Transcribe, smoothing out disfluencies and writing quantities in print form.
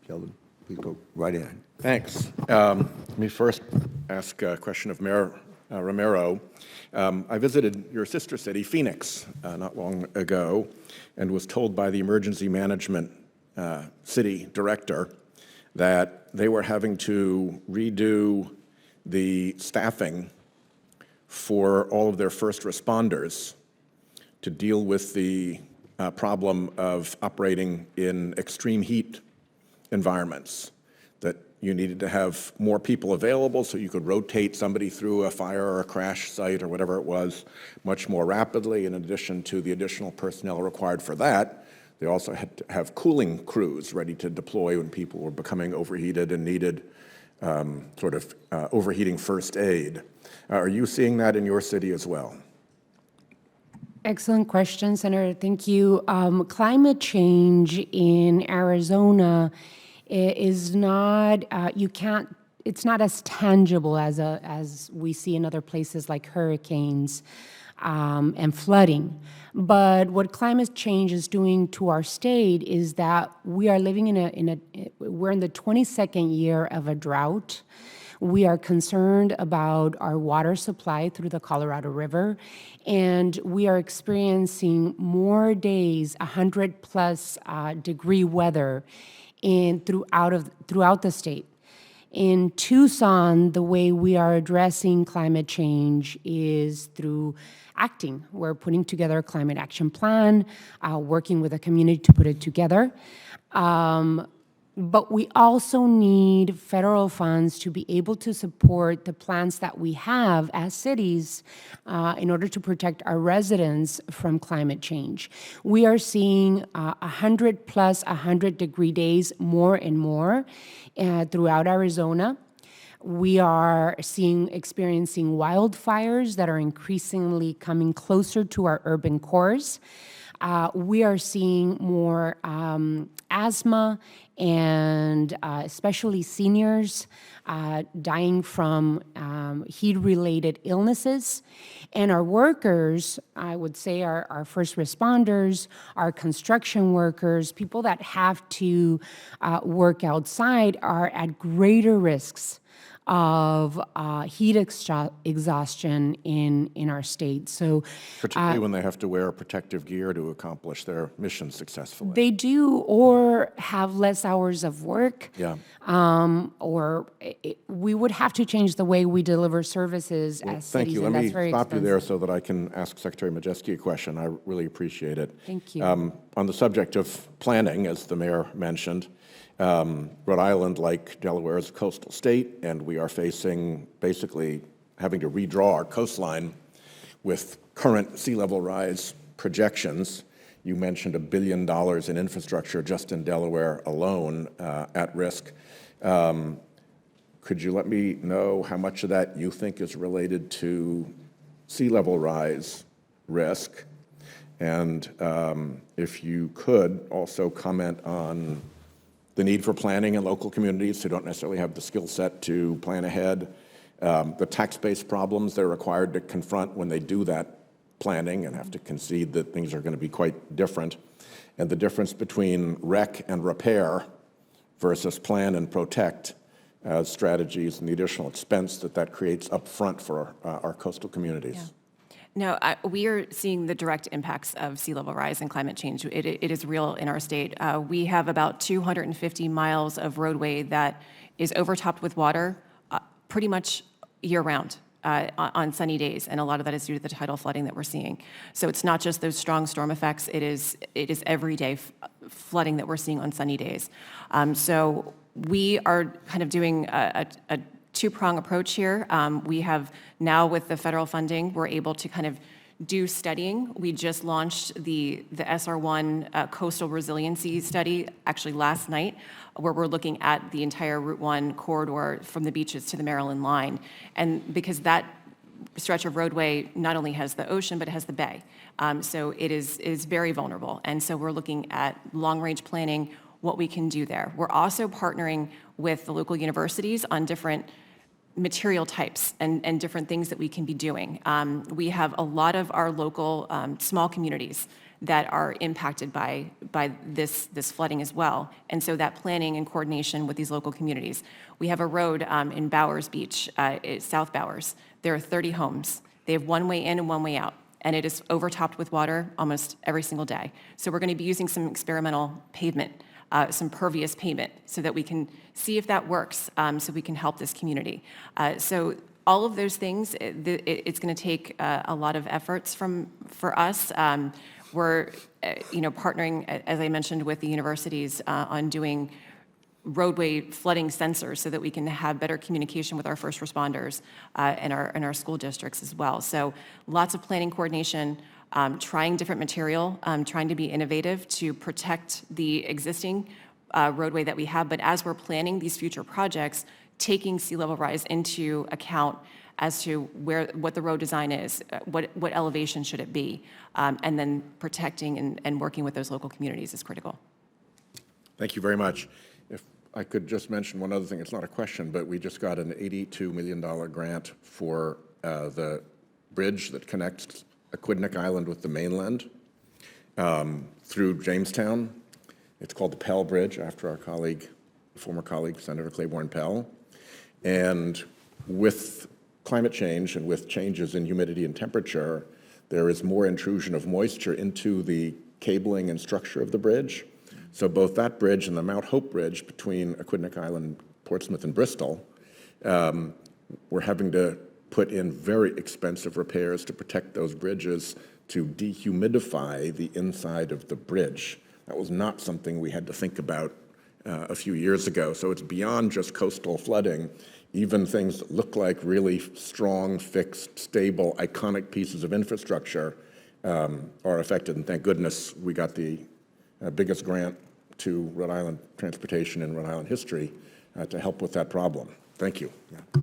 Sheldon, please go right ahead. Thanks. Let me first ask a question of Mayor Romero. I visited your sister city, Phoenix, not long ago, and was told by the emergency management city director that they were having to redo the staffing for all of their first responders to deal with the problem of operating in extreme heat environments, that you needed to have more people available so you could rotate somebody through a fire or a crash site or whatever it was much more rapidly. In addition to the additional personnel required for that, they also had to have cooling crews ready to deploy when people were becoming overheated and needed overheating first aid. Are you seeing that in your city as well? Excellent question, Senator. Thank you. Climate change in Arizona is not, it's not as tangible as we see in other places like hurricanes and flooding. But what climate change is doing to our state is that we are living we're in the 22nd year of a drought. We are concerned about our water supply through the Colorado River, and we are experiencing more days, 100+ degree weather throughout the state. In Tucson, the way we are addressing climate change is through acting. We're putting together a climate action plan, working with the community to put it together. But we also need federal funds to be able to support the plans that we have as cities in order to protect our residents from climate change. We are seeing 100 degree days more and more throughout Arizona. We are experiencing wildfires that are increasingly coming closer to our urban cores. We are seeing more asthma and especially seniors dying from heat-related illnesses. And our workers, I would say our first responders, our construction workers, people that have to work outside are at greater risks of heat exhaustion in our state. So, particularly when they have to wear protective gear to accomplish their mission successfully. They do, or have less hours of work. Yeah. We would have to change the way we deliver services as Thank cities, you. and Let me that's very stop expensive. you there so that I can ask Secretary Majeski a question. I really appreciate it. Thank you. On the subject of planning, as the mayor mentioned, Rhode Island, like Delaware, is a coastal state, and we are facing basically having to redraw our coastline with current sea level rise projections. You mentioned $1 billion in infrastructure just in Delaware alone at risk. Could you let me know how much of that you think is related to sea level rise risk? And if you could also comment on the need for planning in local communities who don't necessarily have the skill set to plan ahead, the tax-based problems they're required to confront when they do that planning and have to concede that things are going to be quite different, and the difference between wreck and repair versus plan and protect strategies and the additional expense that creates up front for our coastal communities. Yeah. No, we are seeing the direct impacts of sea level rise and climate change. It is real in our state. We have about 250 miles of roadway that is overtopped with water pretty much year-round on sunny days, and a lot of that is due to the tidal flooding that we're seeing. So it's not just those strong storm effects, it is everyday flooding that we're seeing on sunny days. So we are kind of doing a two-prong approach here. We have now, with the federal funding, we're able to kind of do studying. We just launched the SR1 Coastal Resiliency study actually last night, where we're looking at the entire Route 1 corridor from the beaches to the Maryland line. And because that stretch of roadway not only has the ocean, but it has the bay. So it is very vulnerable. And so we're looking at long-range planning, what we can do there. We're also partnering with the local universities on different material types and different things that we can be doing. We have a lot of our local small communities that are impacted by this flooding as well. And so that planning and coordination with these local communities. We have a road in Bowers Beach, South Bowers. There are 30 homes. They have one way in and one way out, and it is overtopped with water almost every single day. So we're going to be using some experimental pavement, some pervious pavement, so that we can see if that works, so we can help this community. So all of those things, it's going to take a lot of efforts for us. We're partnering, as I mentioned, with the universities on doing roadway flooding sensors so that we can have better communication with our first responders and our school districts as well. So lots of planning coordination, trying different material, trying to be innovative to protect the existing roadway that we have. But as we're planning these future projects, taking sea level rise into account as to what the road design is, what elevation should it be, and then protecting and working with those local communities is critical. Thank you very much. If I could just mention one other thing, it's not a question, but we just got an $82 million grant for the bridge that connects Aquidneck Island with the mainland through Jamestown. It's called the Pell Bridge, after our former colleague, Senator Claiborne Pell. And with climate change and with changes in humidity and temperature, there is more intrusion of moisture into the cabling and structure of the bridge. So both that bridge and the Mount Hope Bridge between Aquidneck Island, Portsmouth, and Bristol, we're having to put in very expensive repairs to protect those bridges to dehumidify the inside of the bridge. That was not something we had to think about a few years ago. So it's beyond just coastal flooding. Even things that look like really strong, fixed, stable, iconic pieces of infrastructure are affected. And thank goodness we got the biggest grant to Rhode Island transportation in Rhode Island history to help with that problem. Thank you. Yeah.